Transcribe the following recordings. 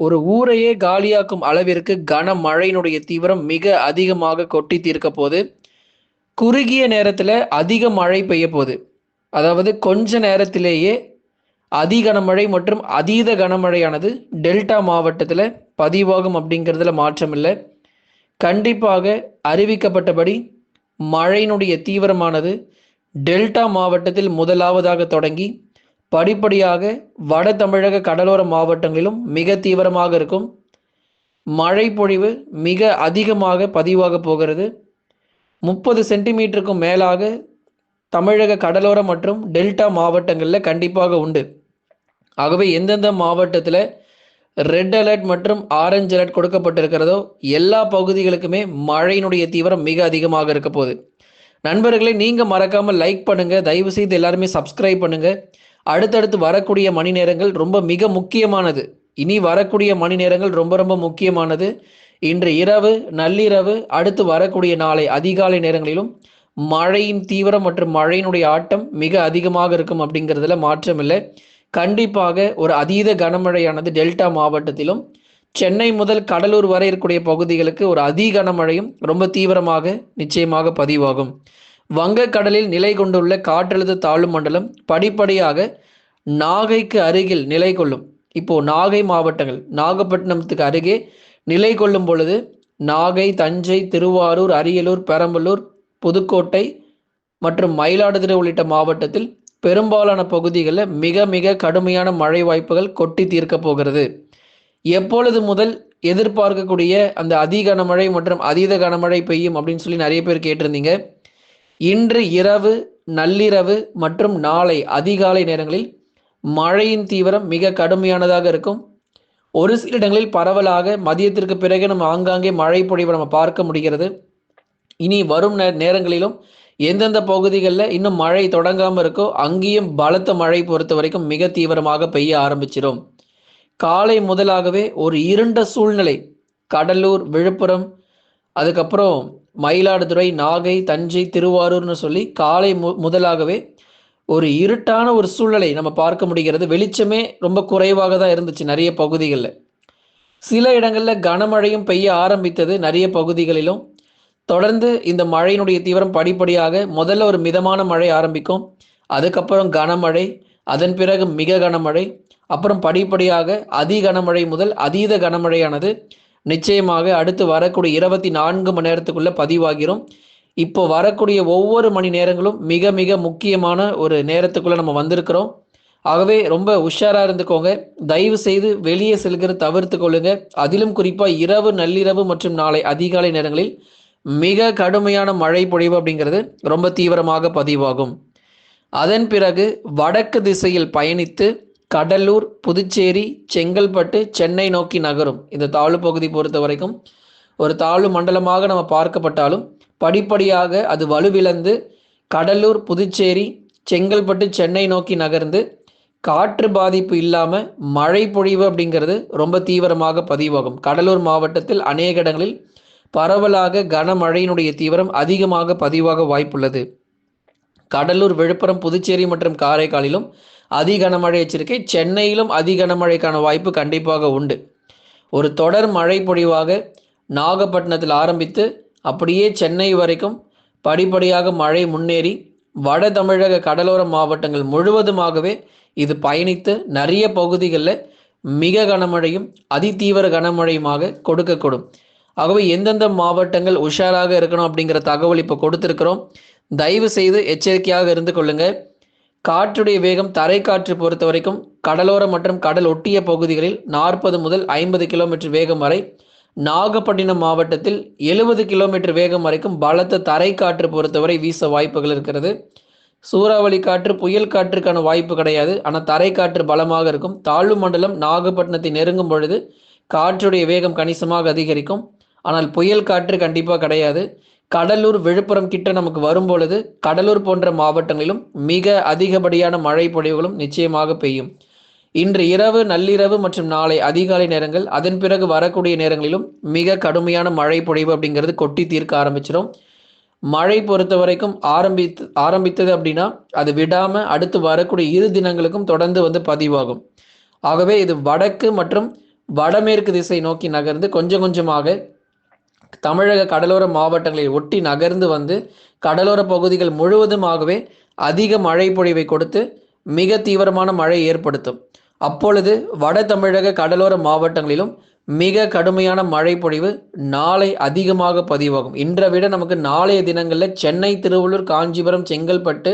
ஒரு ஊரையே காலியாக்கும் அளவிற்கு கனமழையினுடைய தீவிரம் மிக அதிகமாக கொட்டி தீர்க்க போது. குறுகிய நேரத்தில் அதிக மழை பெய்ய போகுது. அதாவது கொஞ்ச நேரத்திலேயே கனமழை மற்றும் அதீத கனமழையானது டெல்டா மாவட்டத்தில் பதிவாகும் அப்படிங்கிறதுல மாற்றம் இல்லை. கண்டிப்பாக அறிவிக்கப்பட்டபடி மழையினுடைய தீவிரமானது டெல்டா மாவட்டத்தில் முதலாவதாக தொடங்கி படிப்படியாக வட தமிழக கடலோர மாவட்டங்களிலும் மிக தீவிரமாக இருக்கும். மழை பொழிவு மிக அதிகமாக பதிவாக போகிறது. 30 சென்டிமீட்டருக்கும் மேலாக தமிழக கடலோர மற்றும் டெல்டா மாவட்டங்களில் கண்டிப்பாக உண்டு. ஆகவே எந்தெந்த மாவட்டத்தில் ரெட் அலர்ட் மற்றும் ஆரஞ்சு அலர்ட் கொடுக்கப்பட்டிருக்கிறதோ எல்லா பகுதிகளுக்குமே மழையினுடைய தீவிரம் மிக அதிகமாக இருக்க போகுது. நண்பர்களை நீங்கள் மறக்காமல் லைக் பண்ணுங்கள். தயவு செய்து எல்லாருமே சப்ஸ்கிரைப் பண்ணுங்கள். அடுத்தடுத்து வரக்கூடிய மணி நேரங்கள் ரொம்ப மிக முக்கியமானது. இனி வரக்கூடிய மணி நேரங்கள் ரொம்ப ரொம்ப முக்கியமானது. இன்று இரவு, நள்ளிரவு, அடுத்து வரக்கூடிய நாளை அதிகாலை நேரங்களிலும் மழையின் தீவிரம் மற்றும் மழையினுடைய ஆட்டம் மிக அதிகமாக இருக்கும் அப்படிங்கிறதுல மாற்றம் இல்லை. கண்டிப்பாக ஒரு அதீத கனமழையானது டெல்டா மாவட்டத்திலும் சென்னை முதல் கடலூர் வரை இருக்கக்கூடிய பகுதிகளுக்கு ஒரு கனமழையும் ரொம்ப தீவிரமாக நிச்சயமாக பதிவாகும். வங்கக்கடலில் நிலை கொண்டுள்ள காற்றழுத்த தாழ்வு மண்டலம் படிப்படியாக நாகைக்கு அருகில் நிலை கொள்ளும். இப்போ நாகை மாவட்டங்கள் நாகப்பட்டினத்துக்கு அருகே நிலை கொள்ளும் பொழுது நாகை, தஞ்சை, திருவாரூர், அரியலூர், பெரம்பலூர், புதுக்கோட்டை மற்றும் மயிலாடுதுறை உள்ளிட்ட மாவட்டத்தில் பெரும்பாலான பகுதிகளில் மிக மிக கடுமையான மழை வாய்ப்புகள் கொட்டி தீர்க்க போகிறது. எப்பொழுது முதல் எதிர்பார்க்கக்கூடிய அந்த கனமழை மற்றும் அதீத கனமழை பெய்யும் அப்படின்னு சொல்லி நிறைய பேர் கேட்டிருந்தீங்க. இன்று இரவு, நள்ளிரவு மற்றும் நாளை அதிகாலை நேரங்களில் மழையின் தீவிரம் மிக கடுமையானதாக இருக்கும். ஒரு சில இடங்களில் பரவலாக மதியத்திற்கு பிறகு நம்ம ஆங்காங்கே மழை பொழிவை நம்ம பார்க்க முடிகிறது. இனி வரும் நேரங்களிலும் எந்தெந்த பகுதிகளில் இன்னும் மழை தொடங்காமல் இருக்கோ அங்கேயும் பலத்த மழை பொறுத்த வரைக்கும் மிக தீவிரமாக பெய்ய ஆரம்பிச்சிடும். காலை முதலாகவே ஒரு இருண்ட சூழ்நிலை கடலூர், விழுப்புரம், அதுக்கப்புறம் மயிலாடுதுறை, நாகை, தஞ்சை, திருவாரூர்னு சொல்லி காலை முதலாகவே ஒரு இருட்டான ஒரு சூழ்நிலை நம்ம பார்க்க முடிகிறது. வெளிச்சமே ரொம்ப குறைவாக தான் இருந்துச்சு நிறைய பகுதிகளில். சில இடங்களில் கனமழையும் பெய்ய ஆரம்பித்தது நிறைய பகுதிகளிலும். தொடர்ந்து இந்த மழையினுடைய தீவிரம் படிப்படியாக முதல்ல ஒரு மிதமான மழை ஆரம்பிக்கும், அதுக்கப்புறம் கனமழை, அதன் பிறகு மிக கனமழை, அப்புறம் படிப்படியாக கனமழை முதல் அதீத கனமழையானது நிச்சயமாக அடுத்து வரக்கூடிய 24 மணி நேரத்துக்குள்ள பதிவாகிறோம். இப்போ வரக்கூடிய ஒவ்வொரு மணி நேரங்களும் மிக மிக முக்கியமான ஒரு நேரத்துக்குள்ள நம்ம வந்திருக்கிறோம். ஆகவே ரொம்ப உஷாராக இருந்துக்கோங்க. தயவு செய்து வெளியே செல்கிற தவிர்த்து கொள்ளுங்க. அதிலும் குறிப்பாக இரவு, நள்ளிரவு மற்றும் நாளை அதிகாலை நேரங்களில் மிக கடுமையான மழை பொழிவு அப்படிங்கிறது ரொம்ப தீவிரமாக பதிவாகும். அதன் பிறகு வடக்கு திசையில் பயணித்து கடலூர், புதுச்சேரி, செங்கல்பட்டு, சென்னை நோக்கி நகரும். இந்த தாழ்வு பகுதி பொறுத்த வரைக்கும் ஒரு தாழ்வு மண்டலமாக நம்ம பார்க்கப்பட்டாலும் படிப்படியாக அது வலுவிழந்து கடலூர், புதுச்சேரி, செங்கல்பட்டு, சென்னை நோக்கி நகர்ந்து காற்று பாதிப்பு இல்லாமல் மழை பொழிவு அப்படிங்கிறது ரொம்ப தீவிரமாக பதிவாகும். கடலூர் மாவட்டத்தில் அநேக இடங்களில் பரவலாக கனமழையினுடைய தீவிரம் அதிகமாக பதிவாக வாய்ப்புள்ளது. கடலூர், விழுப்புரம், புதுச்சேரி மற்றும் காரைக்காலிலும் கனமழை எச்சரிக்கை. சென்னையிலும் கனமழைக்கான வாய்ப்பு கண்டிப்பாக உண்டு. ஒரு தொடர் மழை பொழிவாக நாகப்பட்டினத்தில் ஆரம்பித்து அப்படியே சென்னை வரைக்கும் படிப்படியாக மழை முன்னேறி வட தமிழக கடலோர மாவட்டங்கள் முழுவதுமாகவே இது பயணித்து நிறைய பகுதிகளில் மிக கனமழையும் அதிதீவிர கனமழையுமாக கொடுக்கக்கூடும். ஆகவே எந்தெந்த மாவட்டங்கள் உஷாராக இருக்கணும் அப்படிங்கிற தகவல் இப்போ கொடுத்துருக்கிறோம். தயவு செய்து எச்சரிக்கையாக இருந்து கொள்ளுங்க. காற்றுடைய வேகம் தரைக்காற்று பொறுத்த வரைக்கும் கடலோர மற்றும் கடல் ஒட்டிய பகுதிகளில் 40 முதல் 50 கிலோமீட்டர் வேகம் வரை, நாகப்பட்டினம் மாவட்டத்தில் 70 கிலோமீட்டர் வேகம் வரைக்கும் பலத்த தரைக்காற்று பொறுத்தவரை வீச வாய்ப்புகள் இருக்கிறது. சூறாவளி காற்று, புயல் காற்றுக்கான வாய்ப்பு கிடையாது. ஆனால் தரைக்காற்று பலமாக இருக்கும். தாழ்வு மண்டலம் நாகப்பட்டினத்தை நெருங்கும் பொழுது காற்றுடைய வேகம் கணிசமாக அதிகரிக்கும். ஆனால் புயல் காற்று கண்டிப்பாக கிடையாது. கடலூர், விழுப்புரம் கிட்ட நமக்கு வரும்பொழுது கடலூர் போன்ற மாவட்டங்களிலும் மிக அதிகப்படியான மழை பொழிவுகளும் நிச்சயமாக பெய்யும். இன்று இரவு, நள்ளிரவு மற்றும் நாளை அதிகாலை நேரங்கள், அதன் பிறகு வரக்கூடிய நேரங்களிலும் மிக கடுமையான மழை பொழிவு அப்படிங்கிறது கொட்டி தீர்க்க ஆரம்பிச்சிடும். மழை பொறுத்த வரைக்கும் ஆரம்பித்தது அப்படின்னா அது விடாமல் அடுத்து வரக்கூடிய 2 தினங்களுக்கும் தொடர்ந்து பதிவாகும். ஆகவே இது வடக்கு மற்றும் வடமேற்கு திசை நோக்கி நகர்ந்து கொஞ்சம் கொஞ்சமாக தமிழக கடலோர மாவட்டங்களை ஒட்டி நகர்ந்து வந்து கடலோர பகுதிகள் முழுவதுமாகவே அதிக மழை பொழிவை கொடுத்து மிக தீவிரமான மழை ஏற்படுத்தும். அப்பொழுது வட தமிழக கடலோர மாவட்டங்களிலும் மிக கடுமையான மழை பொழிவு நாளை அதிகமாக பதிவாகும். இன்றை விட நமக்கு நாளைய தினங்களில் சென்னை, திருவள்ளூர், காஞ்சிபுரம், செங்கல்பட்டு,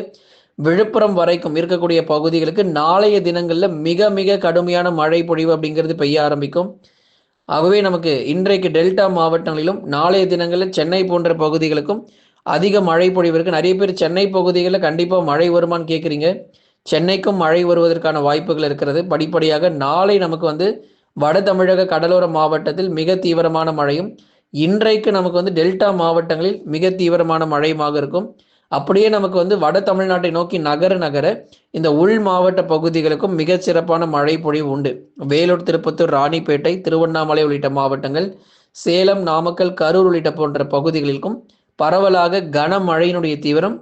விழுப்புரம் வரைக்கும் இருக்கக்கூடிய பகுதிகளுக்கு நாளைய தினங்களில் மிக மிக கடுமையான மழை பொழிவு அப்படிங்கிறது பெய்ய ஆரம்பிக்கும். ஆகவே நமக்கு இன்றைக்கு டெல்டா மாவட்டங்களிலும் நாளைய தினங்களில் சென்னை போன்ற பகுதிகளுக்கும் அதிக மழை பொழிவு இருக்குது. நிறைய பேர் சென்னை பகுதிகளில் கண்டிப்பாக மழை வருமானு கேட்குறீங்க. சென்னைக்கும் மழை வருவதற்கான வாய்ப்புகள் இருக்கிறது. படிப்படியாக நாளை நமக்கு வந்து வட தமிழக கடலோர மாவட்டத்தில் மிக தீவிரமான மழையும், இன்றைக்கு நமக்கு வந்து டெல்டா மாவட்டங்களில் மிக தீவிரமான மழையுமாக இருக்கும். அப்படியே நமக்கு வந்து வட தமிழ்நாட்டை நோக்கி நகர இந்த உள் மாவட்ட பகுதிகளுக்கும் மிக சிறப்பான மழை பொழிவு உண்டு. வேலூர், திருப்பத்தூர், ராணிப்பேட்டை, திருவண்ணாமலை உள்ளிட்ட மாவட்டங்கள், சேலம், நாமக்கல், கரூர் உள்ளிட்ட போன்ற பகுதிகளிலும் பரவலாக கனமழையினுடைய தீவிரம்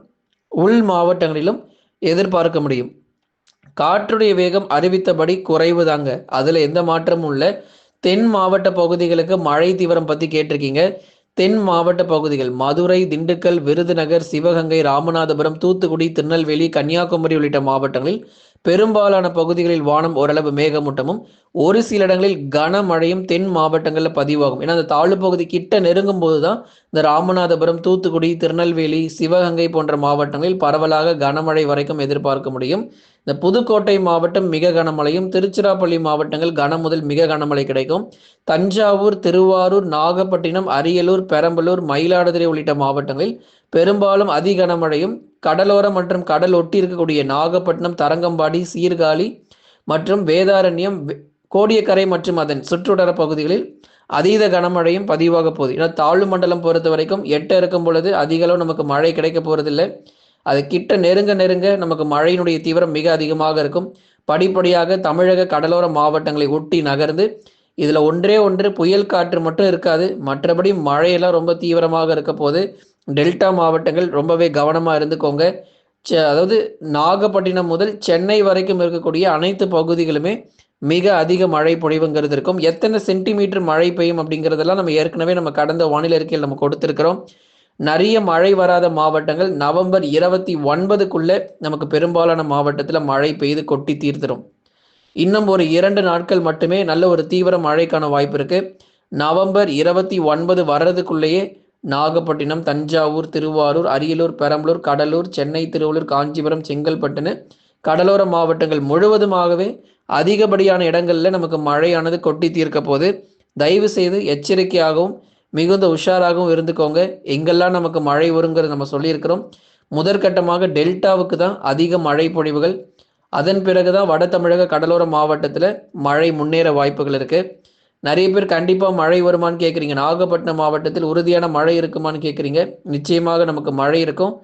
உள் மாவட்டங்களிலும் எதிர்பார்க்க முடியும். காற்றுடைய வேகம் அறிவித்தபடி குறைவு தாங்க, அதுல எந்த மாற்றமும் இல்லை. தென் மாவட்ட பகுதிகளுக்கு மழை தீவிரம் பத்தி கேட்டிருக்கீங்க. தென் மாவட்ட பகுதிகள் மதுரை, திண்டுக்கல், விருதுநகர், சிவகங்கை, ராமநாதபுரம், தூத்துக்குடி, திருநெல்வேலி, கன்னியாகுமரி உள்ளிட்ட மாவட்டங்களில் பெரும்பாலான பகுதிகளில் வானம் ஓரளவு மேகமூட்டமும் ஒரு சில இடங்களில் கனமழையும் தென் மாவட்டங்களில் பதிவாகும். ஏன்னா அந்த தாழ்வு பகுதி கிட்ட நெருங்கும் போதுதான் இந்த ராமநாதபுரம், தூத்துக்குடி, திருநெல்வேலி, சிவகங்கை போன்ற மாவட்டங்களில் பரவலாக கனமழை வரைக்கும் எதிர்பார்க்க முடியும். இந்த புதுக்கோட்டை மாவட்டம் மிக கனமழையும், திருச்சிராப்பள்ளி மாவட்டங்கள் கன முதல் மிக கனமழை கிடைக்கும். தஞ்சாவூர், திருவாரூர், நாகப்பட்டினம், அரியலூர், பெரம்பலூர், மயிலாடுதுறை உள்ளிட்ட மாவட்டங்களில் பெரும்பாலும் அதி கனமழையும், கடலோரம் மற்றும் கடல் ஒட்டி இருக்கக்கூடிய நாகப்பட்டினம், தரங்கம்பாடி, சீர்காழி மற்றும் வேதாரண்யம், கோடியக்கரை மற்றும் அதன் சுற்றுவட்டார பகுதிகளில் அதீத கனமழையும் பதிவாக போகுது. ஏன்னா தாழ்வு மண்டலம் பொறுத்த வரைக்கும் 8 இருக்கும் பொழுது அதிக அளவு நமக்கு மழை கிடைக்க போறதில்லை. அது கிட்ட நெருங்க நமக்கு மழையினுடைய தீவிரம் மிக அதிகமாக இருக்கும். படிப்படியாக தமிழக கடலோர மாவட்டங்களை ஒட்டி நகர்ந்து இதுல ஒன்று புயல் காற்று மட்டும் இருக்காது, மற்றபடி மழையெல்லாம் ரொம்ப தீவிரமாக இருக்க போது. டெல்டா மாவட்டங்கள் ரொம்பவே கவனமா இருந்துக்கோங்க. அதாவது நாகப்பட்டினம் முதல் சென்னை வரைக்கும் இருக்கக்கூடிய அனைத்து பகுதிகளுமே மிக அதிக மழை பொழிவுங்கிறது இருக்கும். எத்தனை சென்டிமீட்டர் மழை பெய்யும் அப்படிங்கிறதெல்லாம் நம்ம ஏற்கனவே நம்ம கடந்த வானிலை அறிக்கையில் நம்ம கொடுத்துருக்கிறோம். நிறைய மழை வராத மாவட்டங்கள் நவம்பர் 29க்குள்ள நமக்கு பெரும்பாலான மாவட்டத்தில் மழை பெய்து கொட்டி தீர்த்துரும். இன்னும் ஒரு 2 நாட்கள் மட்டுமே நல்ல ஒரு தீவிர மழைக்கான வாய்ப்பு இருக்கு. நவம்பர் 29 வர்றதுக்குள்ளேயே நாகப்பட்டினம், தஞ்சாவூர், திருவாரூர், அரியலூர், பெரம்பலூர், கடலூர், சென்னை, திருவள்ளூர், காஞ்சிபுரம், செங்கல்பட்டுன்னு கடலோர மாவட்டங்கள் முழுவதுமாகவே அதிகப்படியான இடங்கள்ல நமக்கு மழையானது கொட்டி தீர்க்க போது. தயவு செய்து எச்சரிக்கையாகவும் மிகுந்த உஷாராகவும் இருந்துக்கோங்க. எங்கெல்லாம் நமக்கு மழை வருங்கிறது நம்ம சொல்லியிருக்கிறோம். முதற்கட்டமாக டெல்டாவுக்கு தான் அதிக மழை பொழிவுகள், அதன் பிறகுதான் வட தமிழக கடலோர மாவட்டத்தில் மழை முன்னேற வாய்ப்புகள் இருக்கு. நிறைய பேர் கண்டிப்பாக மழை வருமானு கேட்குறீங்க. நாகப்பட்டினம் மாவட்டத்தில் உறுதியான மழை இருக்குமான்னு கேட்குறீங்க. நிச்சயமாக நமக்கு மழை இருக்கும்.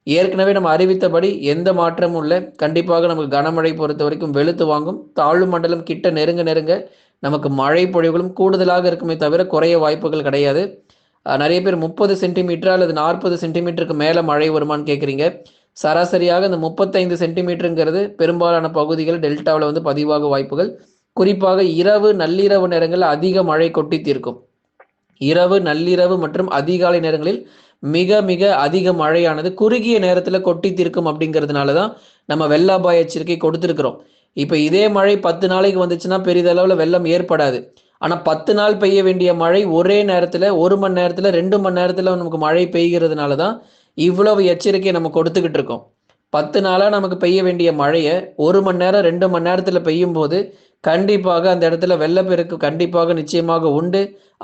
ஏற்கனவே நம்ம அறிவித்தபடி எந்த மாற்றமும் இல்லை. கண்டிப்பாக நமக்கு கனமழை பொறுத்த வரைக்கும் வெளுத்து வாங்கும். தாழ்வு மண்டலம் கிட்ட நெருங்க நமக்கு மழை பொழிவுகளும் கூடுதலாக இருக்குமே தவிர குறைய வாய்ப்புகள் கிடையாது. நிறைய பேர் 30 சென்டிமீட்டர் அல்லது 40 சென்டிமீட்டருக்கு மேலே மழை வருமானு கேட்குறீங்க. சராசரியாக இந்த 35 சென்டிமீட்டருங்கிறது பெரும்பாலான பகுதிகள் டெல்டாவில் வந்து பதிவாக வாய்ப்புகள். குறிப்பாக இரவு, நள்ளிரவு நேரங்களில் அதிக மழை கொட்டி தீர்க்கும். இரவு, நள்ளிரவு மற்றும் அதிகாலை நேரங்களில் மிக மிக அதிக மழையானது குறுகிய நேரத்தில் கொட்டி தீர்க்கும். அப்படிங்கிறதுனால தான் நம்ம வெள்ள அபாய எச்சரிக்கை கொடுத்துருக்குறோம். இப்போ இதே மழை 10 நாளைக்கு வந்துச்சுன்னா பெரிதளவில் வெள்ளம் ஏற்படாது. ஆனால் 10 நாள் பெய்ய வேண்டிய மழை ஒரே நேரத்தில் 1 மணி நேரத்தில் 2 மணி நேரத்தில் நமக்கு மழை பெய்கிறதுனால தான் இவ்வளவு எச்சரிக்கை நம்ம கொடுத்துக்கிட்டு இருக்கோம். 10 நாளாக நமக்கு பெய்ய வேண்டிய மழையை 1 மணி நேரம் 2 மணி நேரத்தில் பெய்யும் போது கண்டிப்பாக அந்த இடத்துல வெள்ளப்பெருக்கு கண்டிப்பாக நிச்சயமாக உண்டு.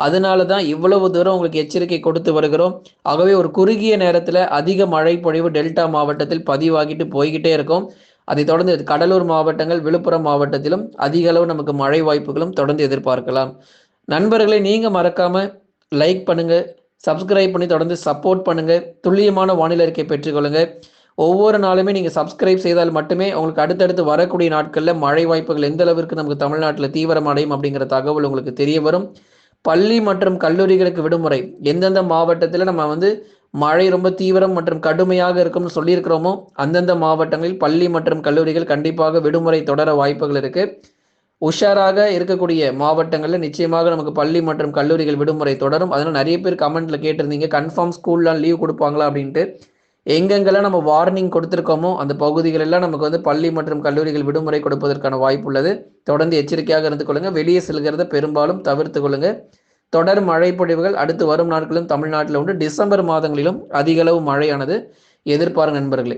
அதனால தான் இவ்வளவு தூரம் உங்களுக்கு எச்சரிக்கை கொடுத்து வருகிறோம். ஆகவே ஒரு குறுகிய நேரத்தில் அதிக மழை பொழிவு டெல்டா மாவட்டத்தில் பதிவாகிட்டு போய்கிட்டே இருக்கும். அதை தொடர்ந்து கடலூர் மாவட்டங்கள், விழுப்புரம் மாவட்டத்திலும் அதிக அளவு நமக்கு மழை வாய்ப்புகளும் தொடர்ந்து எதிர்பார்க்கலாம். நண்பர்களை நீங்கள் மறக்காம லைக் பண்ணுங்க, சப்ஸ்கிரைப் பண்ணி தொடர்ந்து சப்போர்ட் பண்ணுங்க. துல்லியமான வானிலை அறிக்கை பெற்றுக்கொள்ளுங்க. ஒவ்வொரு நாளுமே நீங்கள் சப்ஸ்கிரைப் செய்தால் மட்டுமே உங்களுக்கு அடுத்தடுத்து வரக்கூடிய நாட்களில் மழை வாய்ப்புகள் எந்த அளவிற்கு நமக்கு தமிழ்நாட்டில் தீவிரமடையும் அப்படிங்கிற தகவல் உங்களுக்கு தெரிய வரும். பள்ளி மற்றும் கல்லூரிகளுக்கு விடுமுறை எந்தெந்த மாவட்டத்தில் நம்ம வந்து மழை ரொம்ப தீவிரம் மற்றும் கடுமையாக இருக்கும்னு சொல்லியிருக்கிறோமோ அந்தந்த மாவட்டங்களில் பள்ளி மற்றும் கல்லூரிகள் கண்டிப்பாக விடுமுறை தொடர வாய்ப்புகள் இருக்கு. உஷாராக இருக்கக்கூடிய மாவட்டங்களில் நிச்சயமாக நமக்கு பள்ளி மற்றும் கல்லூரிகள் விடுமுறை தொடரும். அதனால் நிறைய பேர் கமெண்ட்ல கேட்டிருந்தீங்க, கன்ஃபார்ம் ஸ்கூல்லாம் லீவ் கொடுப்பாங்களா அப்படின்ட்டு. எங்கெங்கெல்லாம் நம்ம வார்னிங் கொடுத்துருக்கோமோ அந்த பகுதிகள் எல்லாம் நமக்கு வந்து பள்ளி மற்றும் கல்லூரிகள் விடுமுறை கொடுப்பதற்கான வாய்ப்பு உள்ளது. தொடர்ந்து எச்சரிக்கையாக இருந்து கொள்ளுங்க. வெளியே செல்கிறத பெரும்பாலும் தவிர்த்து கொள்ளுங்க. தொடர் மழை பொழிவுகள் அடுத்து வரும் நாட்களிலும் தமிழ்நாட்டில் உண்டு. டிசம்பர் மாதங்களிலும் அதிக அளவு மழையானது எதிர்பாருங்க நண்பர்களே.